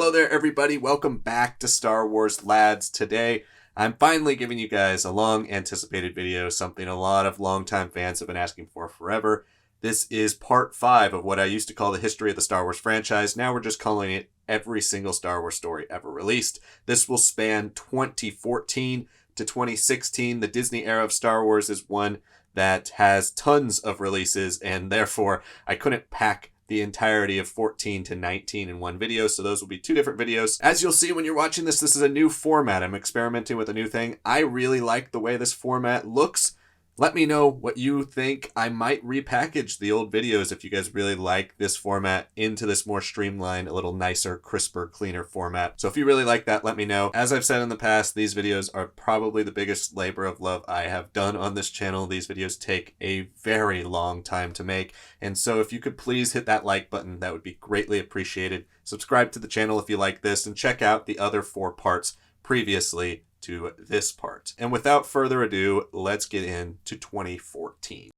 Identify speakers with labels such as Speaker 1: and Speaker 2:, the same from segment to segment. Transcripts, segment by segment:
Speaker 1: Hello there, everybody. Welcome back to Star Wars Lads. Today, I'm finally giving you guys a long-anticipated video, something a lot of longtime fans have been asking for forever. This is part 5 of what I used to call the history of the Star Wars franchise. Now we're just calling it every single Star Wars story ever released. This will span 2014 to 2016. The Disney era of Star Wars is one that has tons of releases, and therefore I couldn't pack the entirety of 14 to 19 in one video, so those will be 2 different videos. As you'll see when you're watching this, this is a new format. I'm experimenting with a new thing. I really like the way this format looks. Let me know what you think. I might repackage the old videos if you guys really like this format into this more streamlined, a little nicer, crisper, cleaner format. So if you really like that, let me know. As I've said in the past, these videos are probably the biggest labor of love I have done on this channel. These videos take a very long time to make. And so if you could please hit that like button, that would be greatly appreciated. Subscribe to the channel if you like this, and check out the other 4 parts previously to this part. And without further ado, let's get into 2014.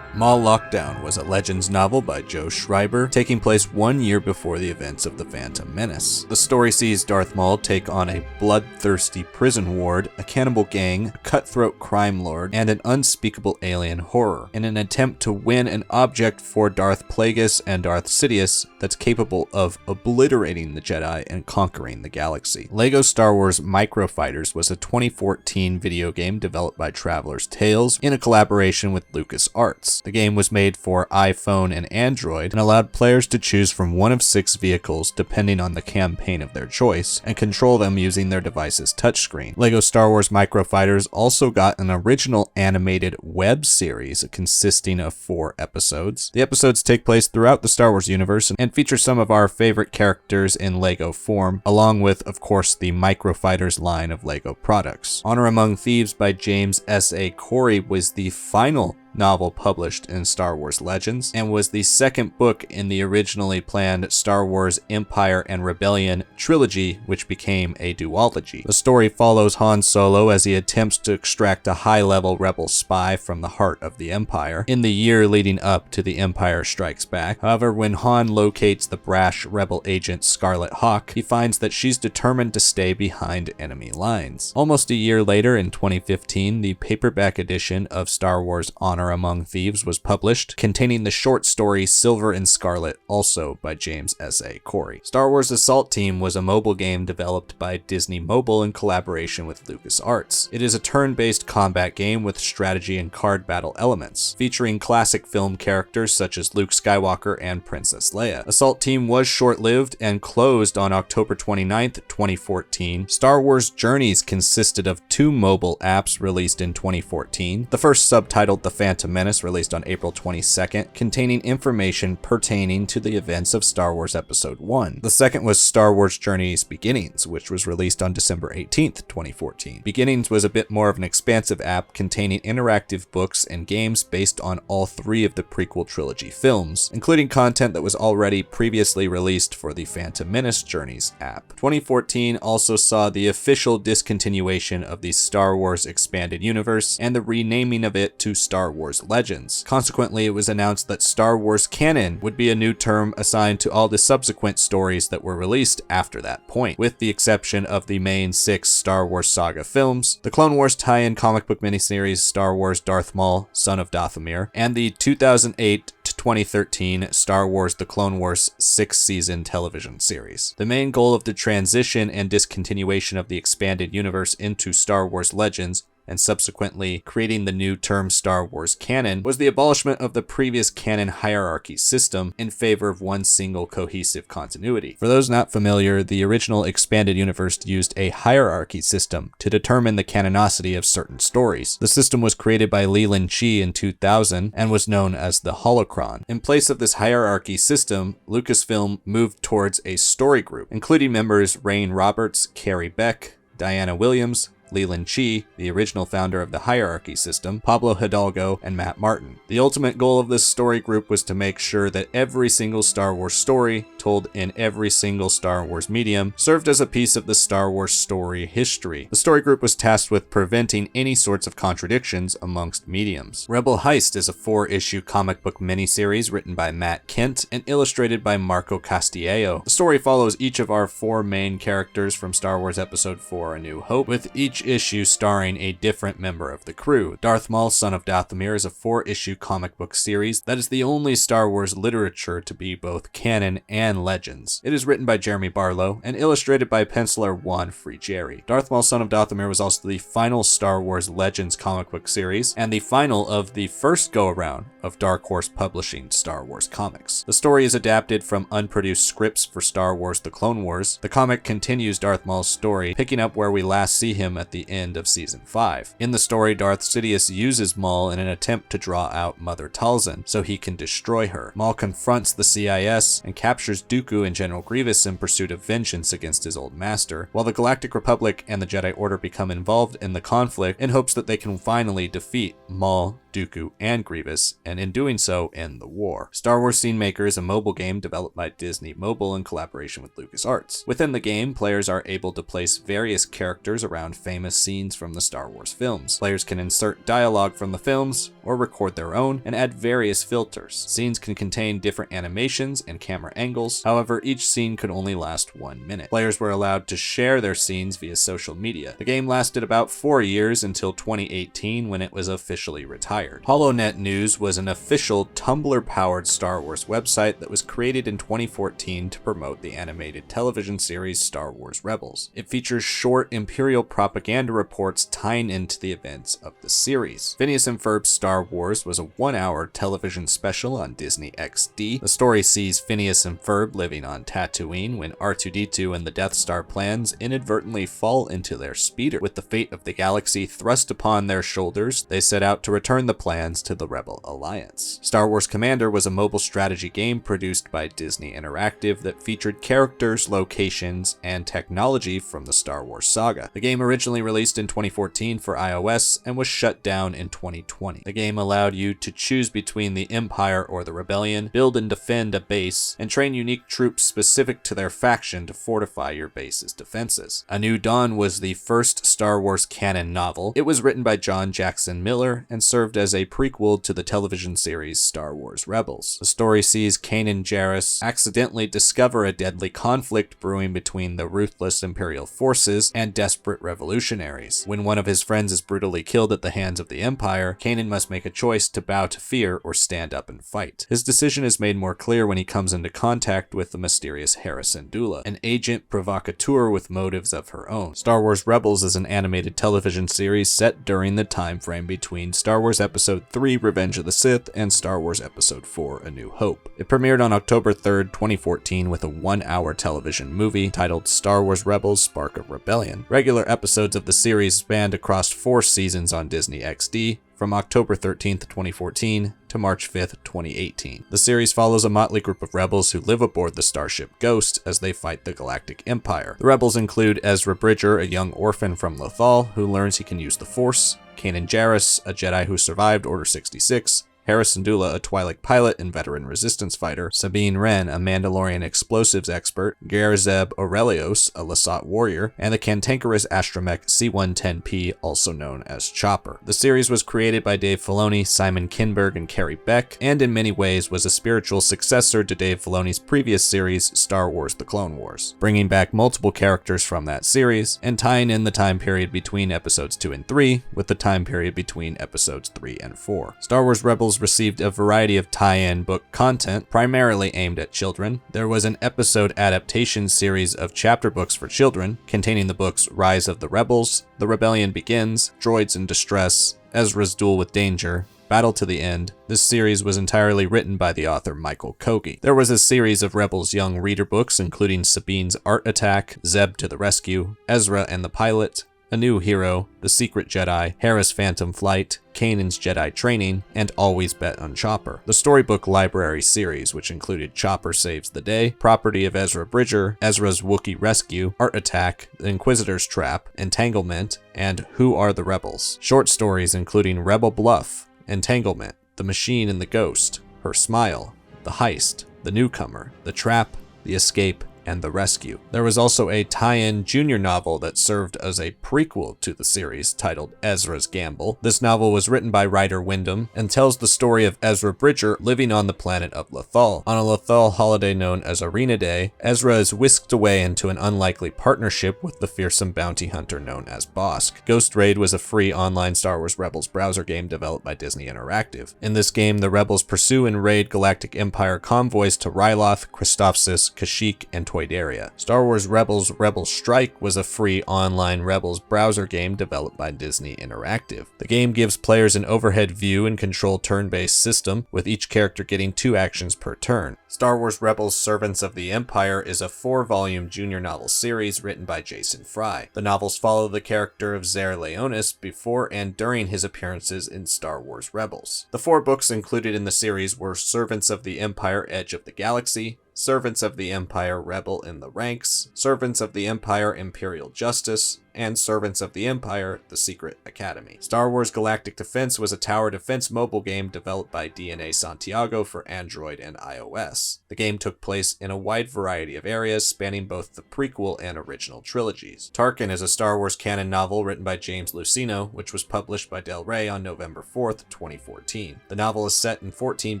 Speaker 1: Maul Lockdown was a Legends novel by Joe Schreiber, taking place 1 year before the events of The Phantom Menace. The story sees Darth Maul take on a bloodthirsty prison ward, a cannibal gang, a cutthroat crime lord, and an unspeakable alien horror, in an attempt to win an object for Darth Plagueis and Darth Sidious that's capable of obliterating the Jedi and conquering the galaxy. LEGO Star Wars Microfighters was a 2014 video game developed by Traveler's Tales in a collaboration with LucasArts. The game was made for iPhone and Android and allowed players to choose from one of 6 vehicles depending on the campaign of their choice and control them using their device's touchscreen. LEGO Star Wars Microfighters also got an original animated web series consisting of 4 episodes. The episodes take place throughout the Star Wars universe and feature some of our favorite characters in LEGO form, along with, of course, the Microfighters line of LEGO products. Honor Among Thieves by James S.A. Corey was the final novel published in Star Wars Legends, and was the second book in the originally planned Star Wars Empire and Rebellion trilogy, which became a duology. The story follows Han Solo as he attempts to extract a high-level rebel spy from the heart of the Empire in the year leading up to The Empire Strikes Back. However, when Han locates the brash rebel agent Scarlet Hawk, he finds that she's determined to stay behind enemy lines. Almost a year later, in 2015, the paperback edition of Star Wars Honor Among Thieves was published, containing the short story Silver and Scarlet, also by James S.A. Corey. Star Wars Assault Team was a mobile game developed by Disney Mobile in collaboration with LucasArts. It is a turn-based combat game with strategy and card battle elements, featuring classic film characters such as Luke Skywalker and Princess Leia. Assault Team was short-lived and closed on October 29th, 2014. Star Wars Journeys consisted of 2 mobile apps released in 2014. The first, subtitled The Phantom Menace, released on April 22nd, containing information pertaining to the events of Star Wars Episode I. The second was Star Wars Journeys Beginnings, which was released on December 18th, 2014. Beginnings was a bit more of an expansive app containing interactive books and games based on all 3 of the prequel trilogy films, including content that was already previously released for the Phantom Menace Journeys app. 2014 also saw the official discontinuation of the Star Wars Expanded Universe and the renaming of it to Star Wars Legends. Consequently, it was announced that Star Wars Canon would be a new term assigned to all the subsequent stories that were released after that point, with the exception of the main 6 Star Wars saga films, the Clone Wars tie-in comic book miniseries Star Wars Darth Maul, Son of Dathomir, and the 2008 to 2013 Star Wars The Clone Wars 6-season television series. The main goal of the transition and discontinuation of the expanded universe into Star Wars Legends, and subsequently creating the new term Star Wars Canon, was the abolishment of the previous canon hierarchy system in favor of one single cohesive continuity. For those not familiar, the original expanded universe used a hierarchy system to determine the canonicity of certain stories. The system was created by Leland Chee in 2000 and was known as the Holocron. In place of this hierarchy system, Lucasfilm moved towards a story group, including members Rain Roberts, Carrie Beck, Diana Williams, Leland Chee, the original founder of the Hierarchy system, Pablo Hidalgo, and Matt Martin. The ultimate goal of this story group was to make sure that every single Star Wars story, told in every single Star Wars medium, served as a piece of the Star Wars story history. The story group was tasked with preventing any sorts of contradictions amongst mediums. Rebel Heist is a 4-issue comic book miniseries written by Matt Kent and illustrated by Marco Castillo. The story follows each of our 4 main characters from Star Wars Episode IV: A New Hope, with each issue starring a different member of the crew. Darth Maul, Son of Dathomir is a 4-issue comic book series that is the only Star Wars literature to be both canon and legends. It is written by Jeremy Barlow and illustrated by penciler Juan Frigeri. Darth Maul, Son of Dathomir was also the final Star Wars Legends comic book series and the final of the first go-around of Dark Horse Publishing Star Wars comics. The story is adapted from unproduced scripts for Star Wars: The Clone Wars. The comic continues Darth Maul's story, picking up where we last see him at the end of Season 5. In the story, Darth Sidious uses Maul in an attempt to draw out Mother Talzin so he can destroy her. Maul confronts the CIS and captures Dooku and General Grievous in pursuit of vengeance against his old master, while the Galactic Republic and the Jedi Order become involved in the conflict in hopes that they can finally defeat Maul, Dooku, and Grievous, and in doing so, end the war. Star Wars Scene Maker is a mobile game developed by Disney Mobile in collaboration with LucasArts. Within the game, players are able to place various characters around famous scenes from the Star Wars films. Players can insert dialogue from the films, or record their own, and add various filters. Scenes can contain different animations and camera angles, however, each scene could only last 1 minute. Players were allowed to share their scenes via social media. The game lasted about 4 years until 2018 when it was officially retired. Holonet News was an official Tumblr-powered Star Wars website that was created in 2014 to promote the animated television series Star Wars Rebels. It features short Imperial propaganda reports tying into the events of the series. Phineas and Ferb's Star Wars was a 1-hour television special on Disney XD. The story sees Phineas and Ferb living on Tatooine when R2-D2 and the Death Star plans inadvertently fall into their speeder. With the fate of the galaxy thrust upon their shoulders, they set out to return the plans to the Rebel Alliance. Star Wars Commander was a mobile strategy game produced by Disney Interactive that featured characters, locations, and technology from the Star Wars saga. The game originally released in 2014 for iOS and was shut down in 2020. The game allowed you to choose between the Empire or the Rebellion, build and defend a base, and train unique troops specific to their faction to fortify your base's defenses. A New Dawn was the first Star Wars canon novel. It was written by John Jackson Miller and served as a prequel to the television series Star Wars Rebels. The story sees Kanan Jarrus accidentally discover a deadly conflict brewing between the ruthless Imperial forces and desperate revolutionaries. When one of his friends is brutally killed at the hands of the Empire, Kanan must make a choice to bow to fear or stand up and fight. His decision is made more clear when he comes into contact with the mysterious Hera Syndulla, an agent provocateur with motives of her own. Star Wars Rebels is an animated television series set during the time frame between Star Wars Episode III: Revenge of the Sith and Star Wars Episode IV: A New Hope. It premiered on October 3rd, 2014 with a 1-hour television movie titled Star Wars Rebels: Spark of Rebellion. Regular episodes of the series spanned across 4 seasons on Disney XD, from October 13th, 2014 to March 5th, 2018. The series follows a motley group of rebels who live aboard the starship Ghost as they fight the Galactic Empire. The rebels include Ezra Bridger, a young orphan from Lothal who learns he can use the Force, Kanan Jarrus, a Jedi who survived Order 66, Hera Syndulla, a Twi'lek pilot and veteran resistance fighter, Sabine Wren, a Mandalorian explosives expert, Garzeb Aurelios, a Lasat warrior, and the cantankerous astromech C-110P, also known as Chopper. The series was created by Dave Filoni, Simon Kinberg, and Carrie Beck, and in many ways was a spiritual successor to Dave Filoni's previous series, Star Wars: The Clone Wars, bringing back multiple characters from that series and tying in the time period between episodes 2 and 3 with the time period between episodes 3 and 4. Star Wars Rebels received a variety of tie-in book content, primarily aimed at children. There was an episode adaptation series of chapter books for children, containing the books Rise of the Rebels, The Rebellion Begins, Droids in Distress, Ezra's Duel with Danger, Battle to the End. This series was entirely written by the author Michael Kogi. There was a series of Rebels young reader books, including Sabine's Art Attack, Zeb to the Rescue, Ezra and the Pilot, A New Hero, The Secret Jedi, Hera's Phantom Flight, Kanan's Jedi Training, and Always Bet on Chopper. The Storybook Library series, which included Chopper Saves the Day, Property of Ezra Bridger, Ezra's Wookiee Rescue, Art Attack, The Inquisitor's Trap, Entanglement, and Who Are the Rebels? Short stories including Rebel Bluff, Entanglement, The Machine and the Ghost, Her Smile, The Heist, The Newcomer, The Trap, The Escape, and The Rescue. There was also a tie-in junior novel that served as a prequel to the series titled Ezra's Gamble. This novel was written by Ryder Wyndham and tells the story of Ezra Bridger living on the planet of Lothal. On a Lothal holiday known as Arena Day, Ezra is whisked away into an unlikely partnership with the fearsome bounty hunter known as Bosk. Ghost Raid was a free online Star Wars Rebels browser game developed by Disney Interactive. In this game, the Rebels pursue and raid Galactic Empire convoys to Ryloth, Christophsis, Kashyyyk, and Toydaria. Star Wars Rebels Rebel Strike was a free online Rebels browser game developed by Disney Interactive. The game gives players an overhead view and control turn-based system, with each character getting 2 actions per turn. Star Wars Rebels Servants of the Empire is a 4-volume junior novel series written by Jason Fry. The novels follow the character of Zer Leonis before and during his appearances in Star Wars Rebels. The 4 books included in the series were Servants of the Empire Edge of the Galaxy, Servants of the Empire Rebel in the Ranks, Servants of the Empire Imperial Justice, and Servants of the Empire The Secret Academy. Star Wars Galactic Defense was a tower defense mobile game developed by DNA Santiago for Android and iOS. The game took place in a wide variety of areas, spanning both the prequel and original trilogies. Tarkin is a Star Wars Canon novel written by James Luceno, which was published by Del Rey on November 4th, 2014. The novel is set in 14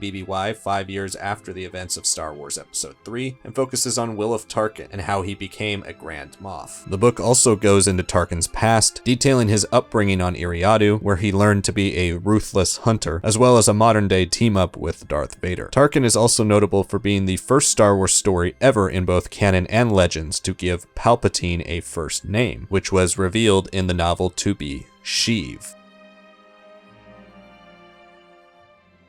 Speaker 1: BBY, 5 years after the events of Star Wars Episode VII, and focuses on Wilf Tarkin and how he became a Grand Moff. The book also goes into Tarkin's past, detailing his upbringing on Iriadu, where he learned to be a ruthless hunter, as well as a modern-day team-up with Darth Vader. Tarkin is also notable for being the first Star Wars story ever in both canon and legends to give Palpatine a first name, which was revealed in the novel to be Sheev.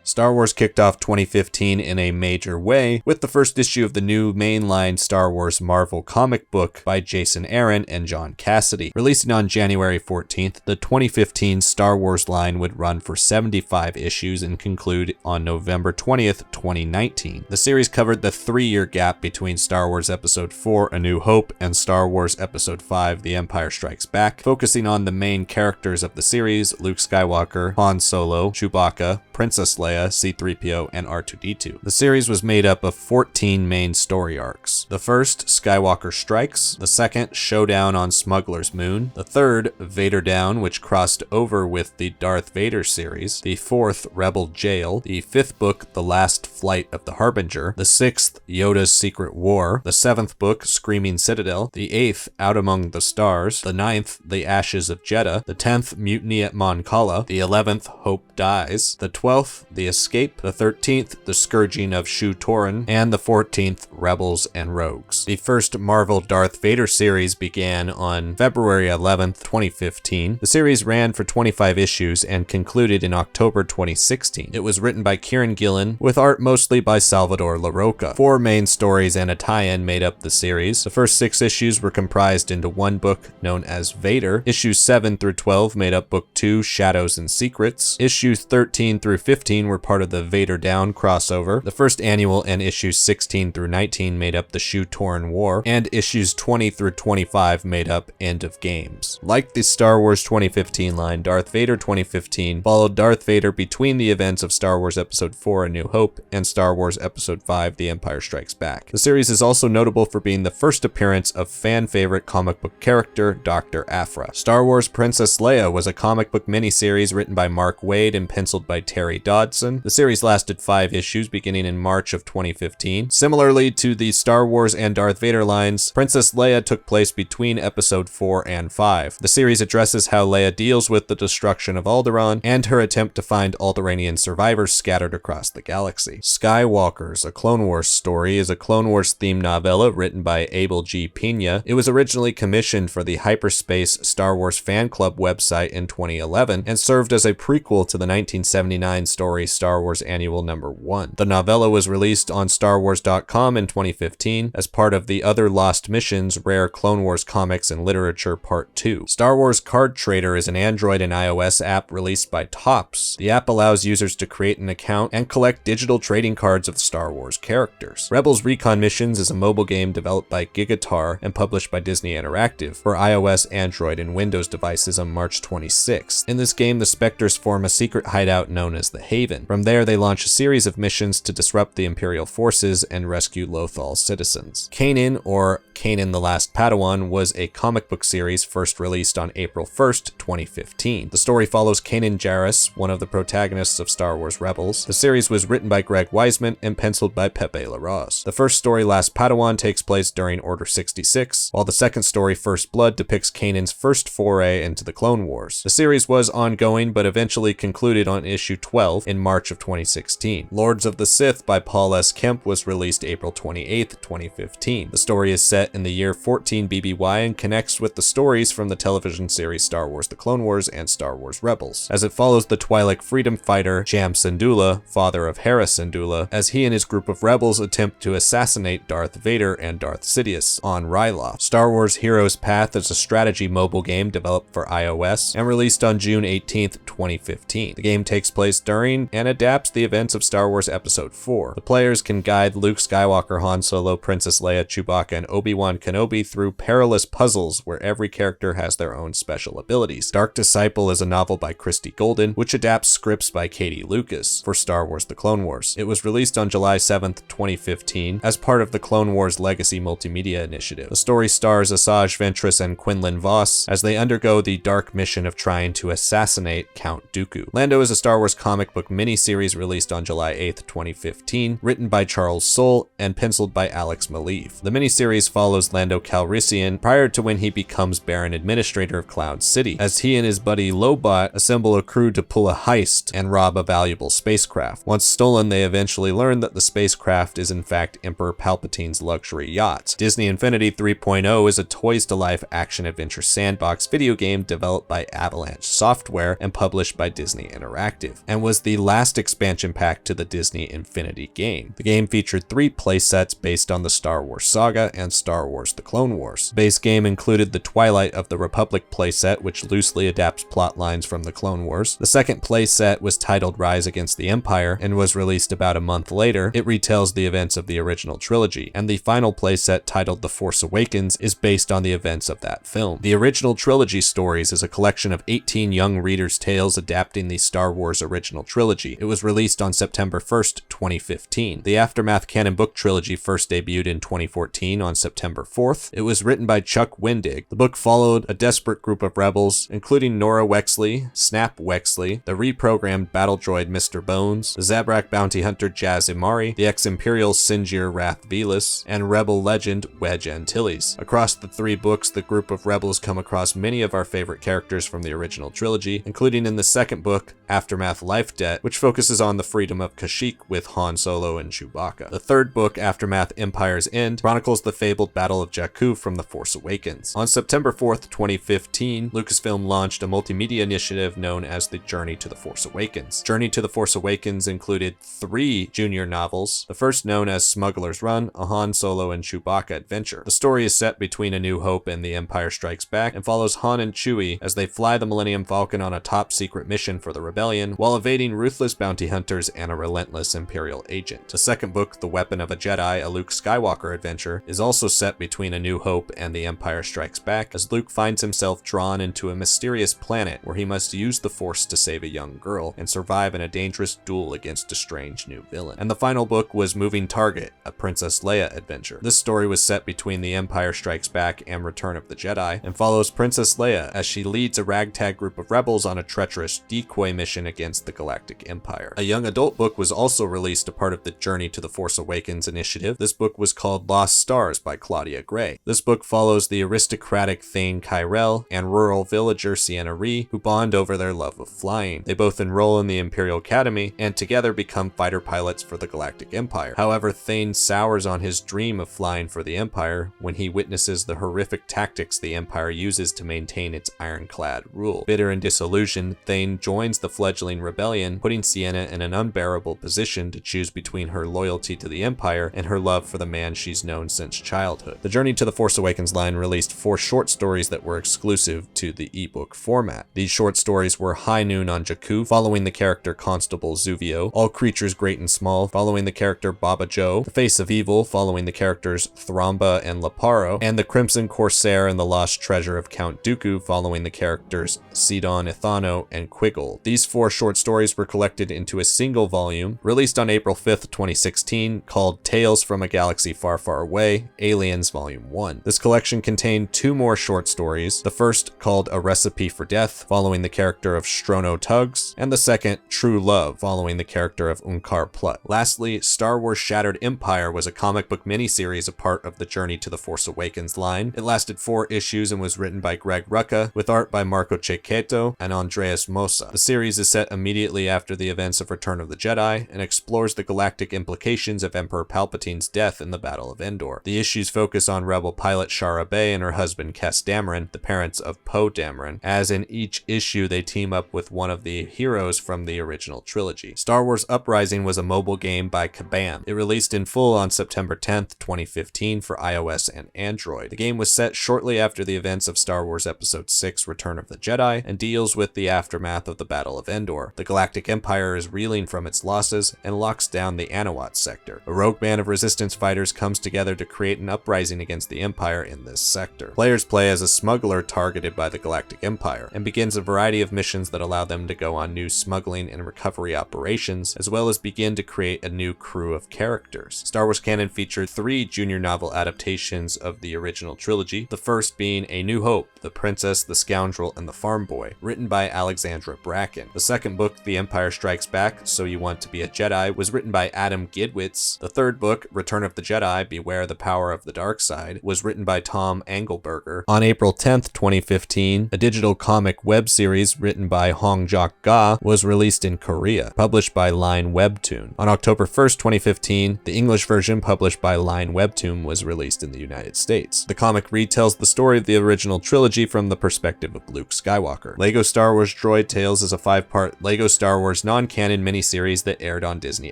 Speaker 1: Star Wars kicked off 2015 in a major way with the first issue of the new mainline Star Wars Marvel comic book by Jason Aaron and John Cassidy. Releasing on January 14th, the 2015 Star Wars line would run for 75 issues and conclude on November 20th, 2019. The series covered the 3-year gap between Star Wars Episode IV A New Hope and Star Wars Episode V The Empire Strikes Back, focusing on the main characters of the series: Luke Skywalker, Han Solo, Chewbacca, Princess Leia, C-3PO, and R2-D2. The series was made up of 14 main story arcs. The first, Skywalker Strikes; the second, Showdown on Smuggler's Moon; the third, Vader Down, which crossed over with the Darth Vader series; the fourth, Rebel Jail; the fifth book, The Last Flight of the Harbinger; the sixth, Yoda's Secret War; the seventh book, Screaming Citadel; the eighth, Out Among the Stars; the ninth, The Ashes of Jeddah; the 10th, Mutiny at Mon Cala; the 11th, Hope Dies; the 12th, The Escape; the 13th, The Scourging of Shu Torun; and the 14th, Rebels and Rogues. The first Marvel Darth Vader series began on February 11th, 2015. The series ran for 25 issues and concluded in October 2016. It was written by Kieran Gillen, with art mostly by Salvador Larroca. 4 main stories and a tie-in made up the series. The first 6 issues were comprised into one book known as Vader. Issues 7 through 12 made up Book 2, Shadows and Secrets. Issues 13 through 15 were part of the Vader Down crossover. The first annual and issues 16 through 19 made up the Shu Torun War, and issues 20 through 25 made up End of Games. Like the Star Wars 2015 line, Darth Vader 2015 followed Darth Vader between the events of Star Wars Episode IV A New Hope and Star Wars Episode V The Empire Strikes Back. The series is also notable for being the first appearance of fan favorite comic book character Dr. Aphra. Star Wars Princess Leia was a comic book miniseries written by Mark Waid and penciled by Terry Dodson. The series lasted 5 issues beginning in March of 2015. Similarly to the Star Wars and Darth Vader lines, Princess Leia took place between Episode 4 and 5. The series addresses how Leia deals with the destruction of Alderaan and her attempt to find Alderaanian survivors scattered across the galaxy. Skyewalkers, a Clone Wars story, is a Clone Wars themed novella written by Abel G. Pena. It was originally commissioned for the Hyperspace Star Wars fan club website in 2011 and served as a prequel to the 1979 story Star Wars Annual Number 1. The novella was released on StarWars.com in 2015 as part of the Other Lost Missions Rare Clone Wars Comics and Literature Part 2. Star Wars Card Trader is an Android and iOS app released by Topps. The app allows users to create an account and collect digital trading cards of Star Wars characters. Rebels Recon Missions is a mobile game developed by Gigatar and published by Disney Interactive for iOS, Android, and Windows devices on March 26th. In this game, the Spectres form a secret hideout known as the Haven. From there, they launch a series of missions to disrupt the Imperial forces and rescue Lothal citizens. Kanan, or Kanan the Last Padawan, was a comic book series first released on April 1st, 2015. The story follows Kanan Jarrus, one of the protagonists of Star Wars Rebels. The series was written by Greg Weisman and penciled by Pepe Larraz. The first story, Last Padawan, takes place during Order 66, while the second story, First Blood, depicts Kanan's first foray into the Clone Wars. The series was ongoing, but eventually concluded on issue 12 in March of 2016. Lords of the Sith by Paul S. Kemp was released April 28, 2015. The story is set in the year 14 BBY and connects with the stories from the television series Star Wars The Clone Wars and Star Wars Rebels, as it follows the Twi'lek freedom fighter Jam Syndulla, father of Hera Syndulla, as he and his group of rebels attempt to assassinate Darth Vader and Darth Sidious on Ryloth. Star Wars Heroes Path is a strategy mobile game developed for iOS and released on June 18, 2015. The game takes place during and adapts the events of Star Wars Episode IV. The players can guide Luke Skywalker, Han Solo, Princess Leia, Chewbacca, and Obi-Wan Kenobi through perilous puzzles where every character has their own special abilities. Dark Disciple is a novel by Christy Golden, which adapts scripts by Katie Lucas for Star Wars The Clone Wars. It was released on July 7, 2015 as part of the Clone Wars Legacy Multimedia Initiative. The story stars Asajj Ventress and Quinlan Voss as they undergo the dark mission of trying to assassinate Count Dooku. Lando is a Star Wars comic book miniseries released on July 8, 2015, written by Charles Soule and penciled by Alex Maleev. The miniseries follows Lando Calrissian prior to when he becomes Baron Administrator of Cloud City, as he and his buddy Lobot assemble a crew to pull a heist and rob a valuable spacecraft. Once stolen, they eventually learn that the spacecraft is in fact Emperor Palpatine's luxury yacht. Disney Infinity 3.0 is a toys-to-life action-adventure sandbox video game developed by Avalanche Software and published by Disney Interactive, and was the last expansion pack to the Disney Infinity game. The game featured 3 playsets based on the Star Wars saga and Star Wars The Clone Wars. The base game included the Twilight of the Republic playset, which loosely adapts plot lines from the Clone Wars. The second playset was titled Rise Against the Empire and was released about a month later. It retells the events of the original trilogy, and the final playset, titled The Force Awakens, is based on the events of that film. The original trilogy stories is a collection of 18 young readers' tales adapting the Star Wars original trilogy. It was released on September 1st, 2015. The Aftermath Canon book trilogy first debuted in 2014 on September 4th. It was written by Chuck Wendig. The book followed a desperate group of rebels, including Nora Wexley, Snap Wexley, the reprogrammed battle droid Mr. Bones, the Zabrak bounty hunter Jaz Imari, the ex-Imperial Sinjir Wrath Velas, and rebel legend Wedge Antilles. Across the 3 books, the group of rebels come across many of our favorite characters from the original trilogy, including in the second book, Aftermath Life Debt, which focuses on the freedom of Kashyyyk with Han Solo and Chewbacca. The third book, Aftermath Empire's End, chronicles the fabled Battle of Jakku from The Force Awakens. On September 4th, 2015, Lucasfilm launched a multimedia initiative known as The Journey to The Force Awakens. Journey to The Force Awakens included 3 junior novels, the first known as Smuggler's Run, a Han Solo and Chewbacca adventure. The story is set between A New Hope and The Empire Strikes Back and follows Han and Chewie as they fly the Millennium Falcon on a top-secret mission for the Rebellion while evading ruthless bounty hunters and a relentless Imperial agent. The second book, The Weapon of a Jedi, a Luke Skywalker adventure, is also set between A New Hope and The Empire Strikes Back as Luke finds himself drawn into a mysterious planet where he must use the Force to save a young girl and survive in a dangerous duel against a strange new villain. And the final book was Moving Target, a Princess Leia adventure. This story was set between The Empire Strikes Back and Return of the Jedi and follows Princess Leia as she leads a ragtag group of rebels on a treacherous decoy mission against the Galactic Empire. A young adult book was also released, a part of the Journey to the Force Awakens initiative. This book was called Lost Stars by Claudia Gray. This book follows the aristocratic Thane Kyrell and rural villager Sienna Rhee, who bond over their love of flying. They both enroll in the Imperial Academy and together become fighter pilots for the Galactic Empire. However, Thane sours on his dream of flying for the Empire when he witnesses the horrific tactics the Empire uses to maintain its ironclad rule. Bitter and disillusioned, Thane joins the fledgling rebellion, putting Sienna in an unbearable position to choose between her loyalty to the Empire and her love for the man she's known since childhood. The Journey to the Force Awakens line released 4 short stories that were exclusive to the ebook format. These short stories were High Noon on Jakku, following the character Constable Zuvio, All Creatures Great and Small, following the character Baba Joe, The Face of Evil, following the characters Thromba and Laparo, and The Crimson Corsair and the Lost Treasure of Count Dooku, following the characters Sidon Ithano and Quiggle. These 4 short stories were collected into a single volume, released on April 5th, 2016, called Tales from a Galaxy Far, Far Away, Aliens Volume 1. This collection contained 2 more short stories, the first called A Recipe for Death, following the character of Strono Tugs, and the second, True Love, following the character of Unkar Plutt. Lastly, Star Wars Shattered Empire was a comic book miniseries, a part of the Journey to the Force Awakens line. It lasted 4 issues and was written by Greg Rucka, with art by Marco Cecchetto and Andreas Mossa. The series is set immediately after the events of Return of the Jedi and explores the galactic implications of Emperor Palpatine's death in the Battle of Endor. The issues focus on rebel pilot Shara Bey and her husband Kes Dameron, the parents of Poe Dameron, as in each issue they team up with one of the heroes from the original trilogy. Star Wars Uprising was a mobile game by Kabam. It released in full on September 10th, 2015 for iOS and Android. The game was set shortly after the events of Star Wars Episode VI Return of the Jedi and deals with the aftermath of the Battle of Endor. The Galactic Empire is reeling from its losses and locks down the Anawat sector. A rogue band of resistance fighters comes together to create an uprising against the Empire in this sector. Players play as a smuggler targeted by the Galactic Empire and begins a variety of missions that allow them to go on new smuggling and recovery operations, as well as begin to create a new crew of characters. Star Wars Canon featured 3 junior novel adaptations of the original trilogy, the first being A New Hope, The Princess, the Scoundrel, and the Farm Boy, written by Alexandra Bracken. The second book, The Empire Strikes Back, So You Want to Be a Jedi, was written by Adam Gidwitz. The third book, Return of the Jedi, Beware the Power of the Dark Side, was written by Tom Engelberger. On April 10th, 2015, a digital comic web series written by Hong Jok Ga was released in Korea, published by Line Webtoon. On October 1st, 2015, the English version published by Line Webtoon was released in the United States. The comic retells the story of the original trilogy from the perspective of Luke Skywalker. Lego Star Wars Droid Tales is a 5-part Lego Star Wars non-canon miniseries that aired on Disney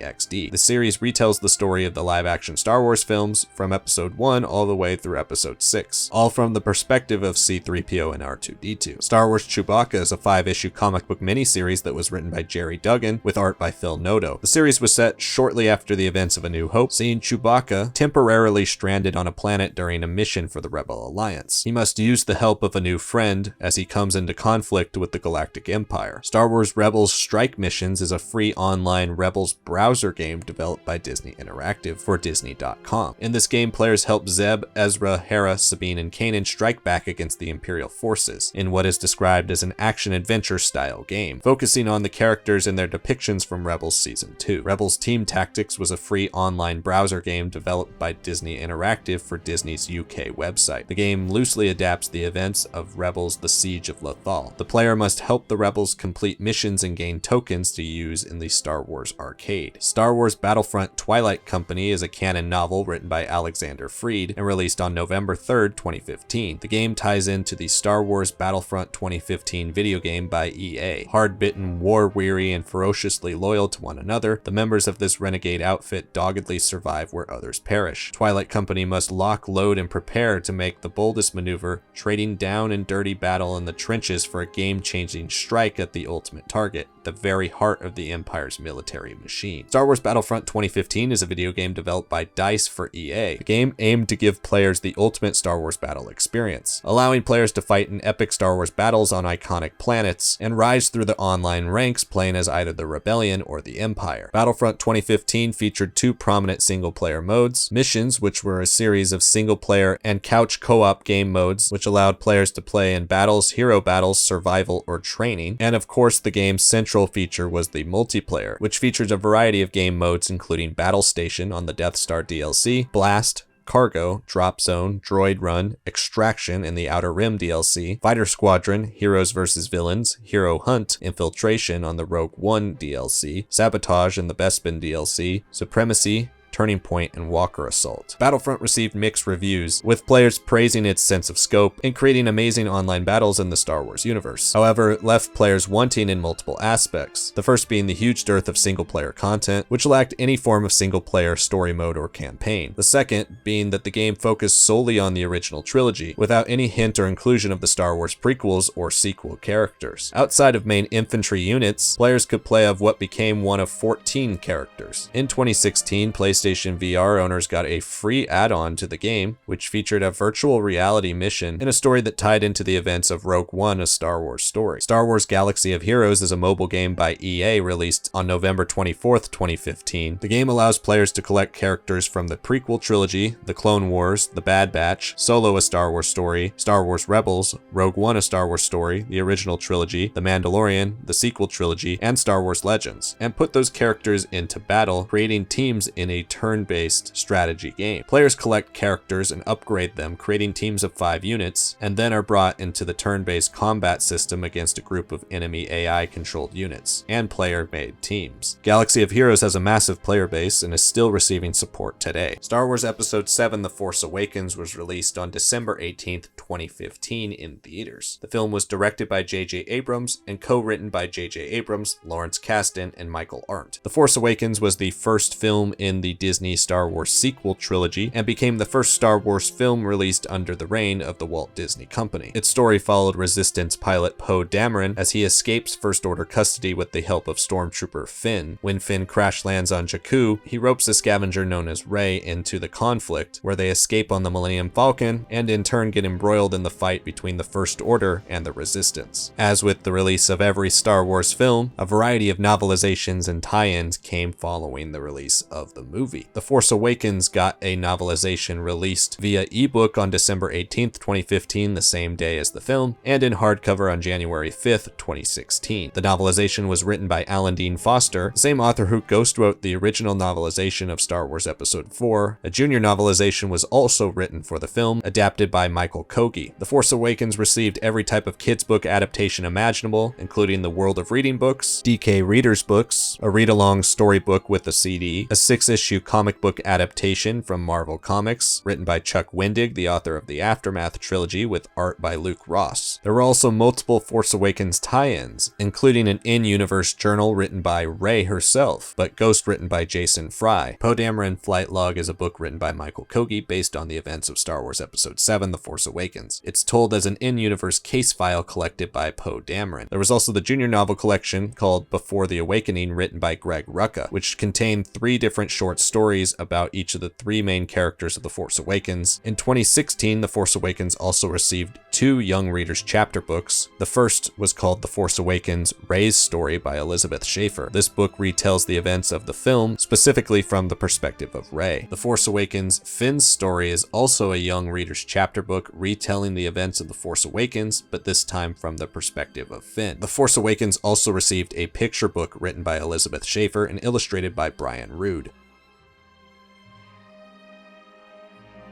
Speaker 1: XD. The series retells the story of the live-action Star Wars films from Episode 1 all the way through Episode 6, all from the perspective of C-3PO and R2-D2. Star Wars Chewbacca is a 5-issue comic book miniseries that was written by Jerry Duggan with art by Phil Noto. The series was set shortly after the events of A New Hope, seeing Chewbacca temporarily stranded on a planet during a mission for the Rebel Alliance. He must use the help of a new friend as he comes into conflict with the Galactic Empire. Star Wars Rebels Strike Missions is a free online Rebels browser game developed by Disney Interactive for Disney.com. In this game, players help Zeb, Ezra, Hera, Sabine, and Kanan strike back against the Imperial forces in what is described as an action-adventure style game, focusing on the characters and their depictions from Rebels Season 2. Rebels Team Tactics was a free online browser game developed by Disney Interactive for Disney's UK website. The game loosely adapts the events of Rebels The Siege of Lothal. The player must help the Rebels complete missions and gain tokens to use in the Star Wars arcade. Star Wars Battlefront Twilight Company is a canon novel written by Alexander Freed and released on November 3rd, 2015. The game ties into the Star Wars Battlefront 2015 video game by EA. Hard-bitten, war-weary, and ferociously loyal to one another, the members of this renegade outfit doggedly survive where others perish. Twilight Company must lock, load, and prepare to make the boldest maneuver, trading down and dirty battle in the trenches for a game-changing strike at the ultimate target, the very heart of the Empire's military machine. Star Wars Battlefront 2015 is a video game developed by DICE for EA. The game aimed to give players the ultimate Star Wars battle experience, allowing players to fight in epic Star Wars battles on iconic planets and rise through the online ranks playing as either the Rebellion or the Empire. Battlefront 2015 featured 2 prominent single-player modes: Missions, which were a series of single-player and couch co-op game modes which allowed players to play in battles, hero battles, survival, or training, and of course the game's central feature was the multiplayer, which features a variety of game modes including Battle Station on the Death Star DLC, Blast, Cargo, Drop Zone, Droid Run, Extraction in the Outer Rim DLC, Fighter Squadron, Heroes vs. Villains, Hero Hunt, Infiltration on the Rogue One DLC, Sabotage in the Bespin DLC, Supremacy, Turning Point, and Walker Assault. Battlefront received mixed reviews, with players praising its sense of scope and creating amazing online battles in the Star Wars universe. However, it left players wanting in multiple aspects, the first being the huge dearth of single-player content, which lacked any form of single-player story mode or campaign. The second being that the game focused solely on the original trilogy, without any hint or inclusion of the Star Wars prequels or sequel characters. Outside of main infantry units, players could play of what became one of 14 characters. In 2016, PlayStation VR owners got a free add-on to the game, which featured a virtual reality mission and a story that tied into the events of Rogue One, a Star Wars story. Star Wars Galaxy of Heroes is a mobile game by EA released on November 24th, 2015. The game allows players to collect characters from the prequel trilogy, The Clone Wars, The Bad Batch, Solo, a Star Wars story, Star Wars Rebels, Rogue One, a Star Wars story, the original trilogy, The Mandalorian, the sequel trilogy, and Star Wars Legends, and put those characters into battle, creating teams in a turn-based strategy game. Players collect characters and upgrade them, creating teams of 5 units, and then are brought into the turn-based combat system against a group of enemy AI-controlled units, and player-made teams. Galaxy of Heroes has a massive player base and is still receiving support today. Star Wars Episode VII: The Force Awakens was released on December 18th, 2015 in theaters. The film was directed by J.J. Abrams and co-written by J.J. Abrams, Lawrence Kasdan, and Michael Arndt. The Force Awakens was the first film in the Disney Star Wars Sequel Trilogy and became the first Star Wars film released under the reign of the Walt Disney Company. Its story followed Resistance pilot Poe Dameron as he escapes First Order custody with the help of Stormtrooper Finn. When Finn crash lands on Jakku, he ropes a scavenger known as Rey into the conflict, where they escape on the Millennium Falcon and in turn get embroiled in the fight between the First Order and the Resistance. As with the release of every Star Wars film, a variety of novelizations and tie-ins came following the release of the movie. The Force Awakens got a novelization released via ebook on December 18th, 2015, the same day as the film, and in hardcover on January 5th, 2016. The novelization was written by Alan Dean Foster, the same author who ghostwrote the original novelization of Star Wars Episode IV. A junior novelization was also written for the film, adapted by Michael Kogi. The Force Awakens received every type of kids book adaptation imaginable, including the World of Reading books, DK Readers books, a read-along storybook with a CD, a 6-issue comic book adaptation from Marvel Comics, written by Chuck Wendig, the author of the Aftermath Trilogy, with art by Luke Ross. There were also multiple Force Awakens tie-ins, including an in-universe journal written by Rey herself, but ghost written by Jason Fry. Poe Dameron Flight Log is a book written by Michael Kogi based on the events of Star Wars Episode VII: The Force Awakens. It's told as an in-universe case file collected by Poe Dameron. There was also the junior novel collection called Before the Awakening, written by Greg Rucka, which contained 3 different short stories about each of the 3 main characters of The Force Awakens. In 2016, The Force Awakens also received 2 young readers chapter books. The first was called The Force Awakens: Rey's Story by Elizabeth Schaefer. This book retells the events of the film, specifically from the perspective of Rey. The Force Awakens: Finn's Story is also a young reader's chapter book retelling the events of The Force Awakens, but this time from the perspective of Finn. The Force Awakens also received a picture book written by Elizabeth Schaefer and illustrated by Brian Rood.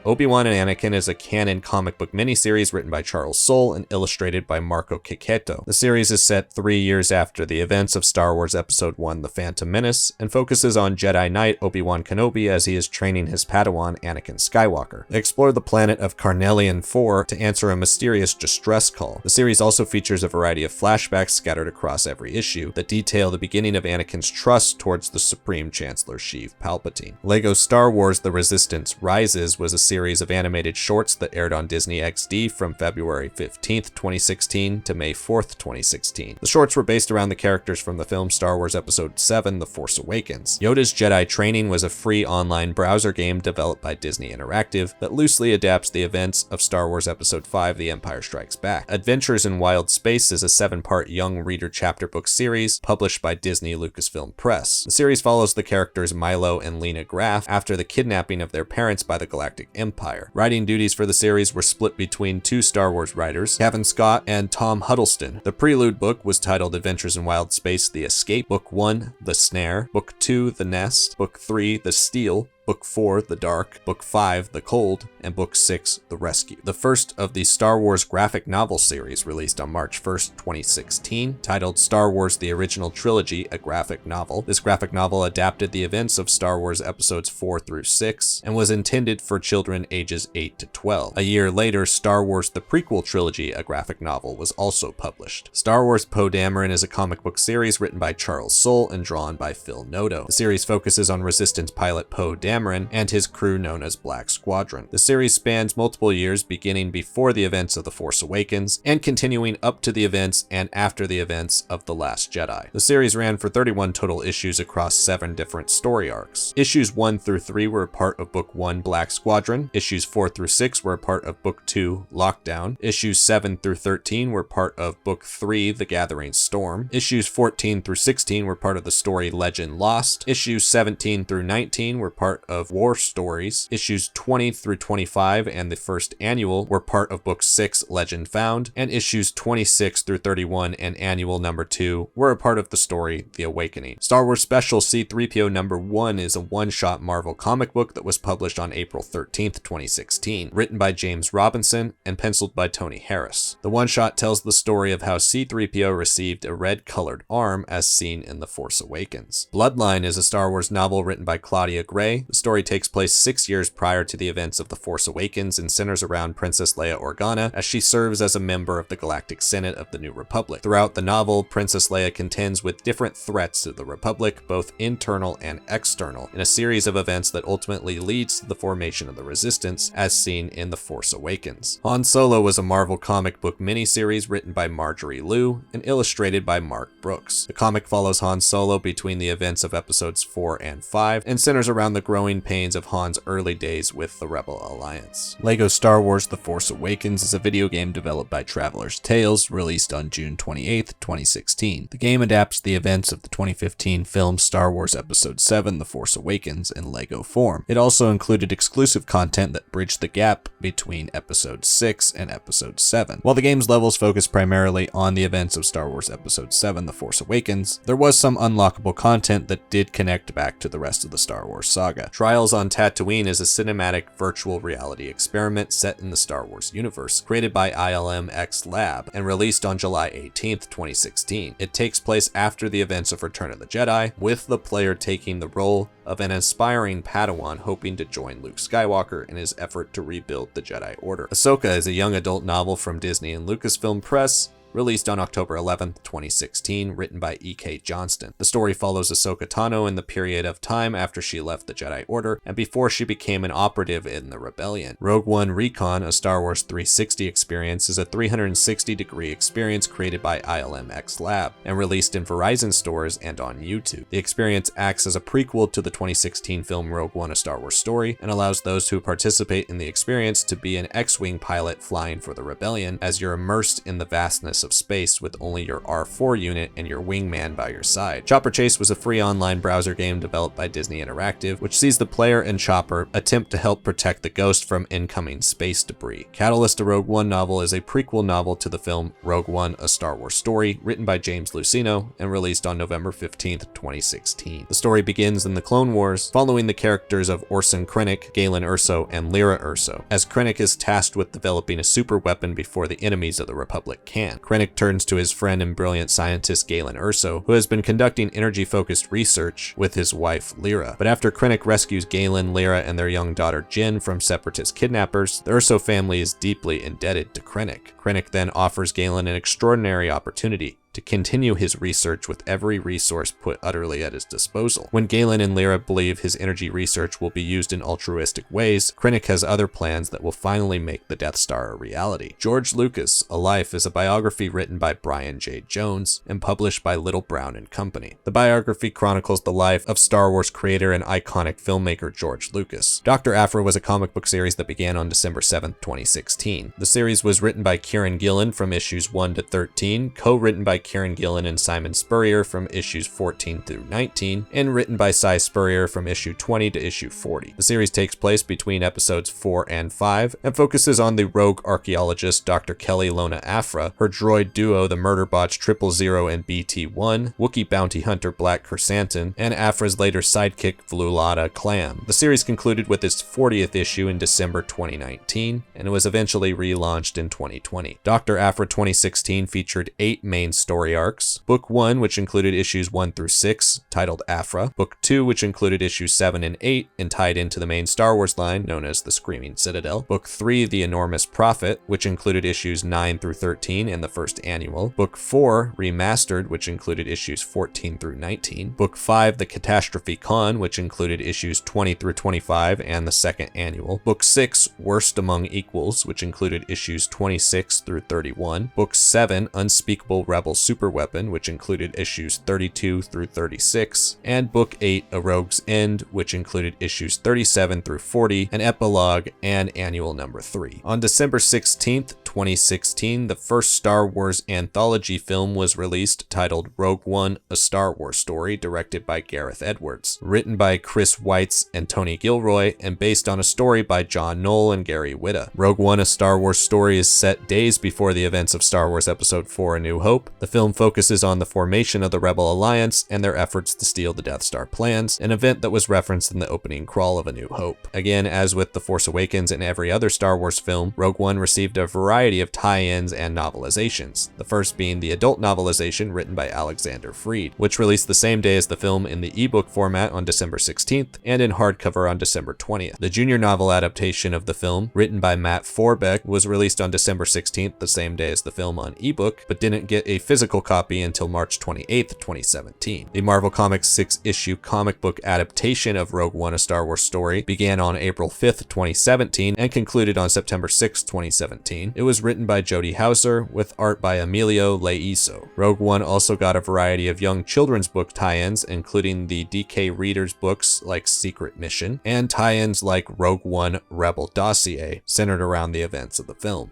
Speaker 1: Obi-Wan Anakin is a canon comic book miniseries written by Charles Soule and illustrated by Marco Cecchetto. The series is set 3 years after the events of Star Wars Episode I: The Phantom Menace and focuses on Jedi Knight Obi-Wan Kenobi as he is training his Padawan Anakin Skywalker. They explore the planet of Carnelian 4 to answer a mysterious distress call. The series also features a variety of flashbacks scattered across every issue that detail the beginning of Anakin's trust towards the Supreme Chancellor Sheev Palpatine. LEGO Star Wars: The Resistance Rises was a series of animated shorts that aired on Disney XD from February 15th, 2016 to May 4th, 2016. The shorts were based around the characters from the film Star Wars Episode VII: The Force Awakens. Yoda's Jedi Training was a free online browser game developed by Disney Interactive that loosely adapts the events of Star Wars Episode V: The Empire Strikes Back. Adventures in Wild Space is a 7-part young reader chapter book series published by Disney Lucasfilm Press. The series follows the characters Milo and Lena Graff after the kidnapping of their parents by the Galactic Empire. Writing duties for the series were split between 2 Star Wars writers, Kevin Scott and Tom Huddleston. The prelude book was titled Adventures in Wild Space: The Escape, Book 1, The Snare, Book 2, The Nest, Book 3, The Steal, Book 4, The Dark, Book 5, The Cold, and Book 6, The Rescue. The first of the Star Wars graphic novel series released on March 1st, 2016, titled Star Wars The Original Trilogy, a graphic novel. This graphic novel adapted the events of Star Wars Episodes 4 through 6 and was intended for children ages 8 to 12. A year later, Star Wars The Prequel Trilogy, a graphic novel, was also published. Star Wars Poe Dameron is a comic book series written by Charles Soule and drawn by Phil Noto. The series focuses on Resistance pilot Poe Dameron and his crew known as Black Squadron. The series spans multiple years, beginning before the events of The Force Awakens and continuing up to the events and after the events of The Last Jedi. The series ran for 31 total issues across 7 different story arcs. Issues 1 through 3 were a part of Book 1, Black Squadron. Issues 4 through 6 were a part of Book 2, Lockdown. Issues 7 through 13 were part of Book 3, The Gathering Storm. Issues 14 through 16 were part of the story Legend Lost. Issues 17 through 19 were part of War Stories. Issues 20 through 25 and the first annual were part of Book 6, Legend Found. And issues 26 through 31 and annual number 2 were a part of the story The Awakening. Star Wars Special C-3PO number 1 is a one-shot Marvel comic book that was published on April 13th, 2016, written by James Robinson and penciled by Tony Harris. The one-shot tells the story of how C-3PO received a red-colored arm as seen in The Force Awakens. Bloodline is a Star Wars novel written by Claudia Gray. The story takes place 6 years prior to the events of The Force Awakens and centers around Princess Leia Organa as she serves as a member of the Galactic Senate of the New Republic. Throughout the novel, Princess Leia contends with different threats to the Republic, both internal and external, in a series of events that ultimately leads to the formation of the Resistance, as seen in The Force Awakens. Han Solo was a Marvel comic book miniseries written by Marjorie Liu and illustrated by Mark Brooks. The comic follows Han Solo between the events of Episodes 4 and 5 and centers around the growing pains of Han's early days with the Rebel Alliance. LEGO Star Wars The Force Awakens is a video game developed by Traveler's Tales, released on June 28, 2016. The game adapts the events of the 2015 film Star Wars Episode VII, The Force Awakens, in LEGO form. It also included exclusive content that bridged the gap between Episode 6 and Episode 7. While the game's levels focus primarily on the events of Star Wars Episode VII, The Force Awakens, there was some unlockable content that did connect back to the rest of the Star Wars saga. Trials on Tatooine is a cinematic virtual reality experiment set in the Star Wars universe, created by ILM X Lab and released on July 18, 2016. It takes place after the events of Return of the Jedi, with the player taking the role of an aspiring Padawan hoping to join Luke Skywalker in his effort to rebuild the Jedi Order. Ahsoka is a young adult novel from Disney and Lucasfilm Press, released on October 11, 2016, written by E.K. Johnston. The story follows Ahsoka Tano in the period of time after she left the Jedi Order and before she became an operative in the Rebellion. Rogue One Recon, a Star Wars 360 experience, is a 360-degree experience created by ILM X Lab and released in Verizon stores and on YouTube. The experience acts as a prequel to the 2016 film Rogue One, A Star Wars Story, and allows those who participate in the experience to be an X-Wing pilot flying for the Rebellion as you're immersed in the vastness of space with only your R4 unit and your wingman by your side. Chopper Chase was a free online browser game developed by Disney Interactive, which sees the player and Chopper attempt to help protect the Ghost from incoming space debris. Catalyst, a Rogue One novel, is a prequel novel to the film Rogue One, A Star Wars Story, written by James Luceno and released on November 15, 2016. The story begins in the Clone Wars, following the characters of Orson Krennic, Galen Erso, and Lyra Erso, as Krennic is tasked with developing a super weapon before the enemies of the Republic can. Krennic turns to his friend and brilliant scientist Galen Erso, who has been conducting energy-focused research with his wife Lyra. But after Krennic rescues Galen, Lyra, and their young daughter Jyn from separatist kidnappers, the Erso family is deeply indebted to Krennic. Krennic then offers Galen an extraordinary opportunity to continue his research with every resource put utterly at his disposal. When Galen and Lyra believe his energy research will be used in altruistic ways, Krennic has other plans that will finally make the Death Star a reality. George Lucas, A Life, is a biography written by Brian J. Jones and published by Little Brown and Company. The biography chronicles the life of Star Wars creator and iconic filmmaker George Lucas. Dr. Aphra was a comic book series that began on December 7, 2016. The series was written by Kieran Gillen from issues 1 to 13, co-written by Kieran Gillen and Simon Spurrier from issues 14 through 19, and written by Cy Spurrier from issue 20 to issue 40. The series takes place between episodes 4 and 5, and focuses on the rogue archaeologist Dr. Kelly Lona Aphra, her droid duo the murderbots 000 and BT-1, Wookiee bounty hunter Black Chrysanthemum, and Aphra's later sidekick Vlulada Clam. The series concluded with its 40th issue in December 2019, and it was eventually relaunched in 2020. Dr. Aphra 2016 featured 8 main story arcs. Book 1, which included issues 1 through 6, titled Aphra. Book 2, which included issues 7 and 8, and tied into the main Star Wars line, known as the Screaming Citadel. Book 3, The Enormous Prophet, which included issues 9 through 13 and the first annual. Book 4, Remastered, which included issues 14 through 19. Book 5, The Catastrophe Con, which included issues 20 through 25 and the second annual. Book 6, Worst Among Equals, which included issues 26 through 31. Book 7, Unspeakable Rebel Superweapon, which included issues 32 through 36. And Book 8, A Rogue's End, which included issues 37 through 40, an epilogue, and annual number 3. On December 16th, 2016, the first Star Wars anthology film was released, titled Rogue One: A Star Wars Story, directed by Gareth Edwards, written by Chris Weitz and Tony Gilroy, and based on a story by John Knoll and Gary Whitta. Rogue One: A Star Wars Story is set days before the events of Star Wars Episode IV: A New Hope. The film focuses on the formation of the Rebel Alliance and their efforts to steal the Death Star plans, an event that was referenced in the opening crawl of A New Hope. Again, as with The Force Awakens and every other Star Wars film, Rogue One received a variety of tie-ins and novelizations, the first being the adult novelization written by Alexander Freed, which released the same day as the film in the ebook format on December 16th and in hardcover on December 20th. The junior novel adaptation of the film, written by Matt Forbeck, was released on December 16th, the same day as the film on ebook, but didn't get a physical copy until March 28th, 2017. The Marvel Comics 6-issue comic book adaptation of Rogue One: A Star Wars Story began on April 5th, 2017 and concluded on September 6th, 2017. It was written by Jody Houser with art by Emilio Leiso. Rogue One also got a variety of young children's book tie-ins, including the DK Readers books like Secret Mission, and tie-ins like Rogue One: Rebel Dossier, centered around the events of the film.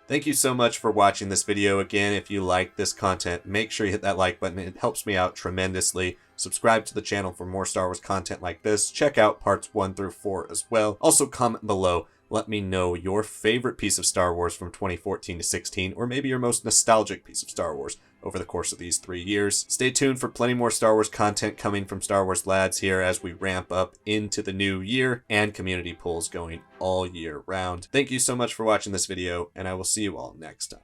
Speaker 1: Thank you so much for watching this video. Again, if you like this content, make sure you hit that like button. It helps me out tremendously. Subscribe to the channel for more Star Wars content like this. Check out parts 1 through 4 as well. Also comment below. Let me know your favorite piece of Star Wars from 2014 to 16, or maybe your most nostalgic piece of Star Wars over the course of these 3 years. Stay tuned for plenty more Star Wars content coming from Star Wars Lads here as we ramp up into the new year, and community polls going all year round. Thank you so much for watching this video, and I will see you all next time.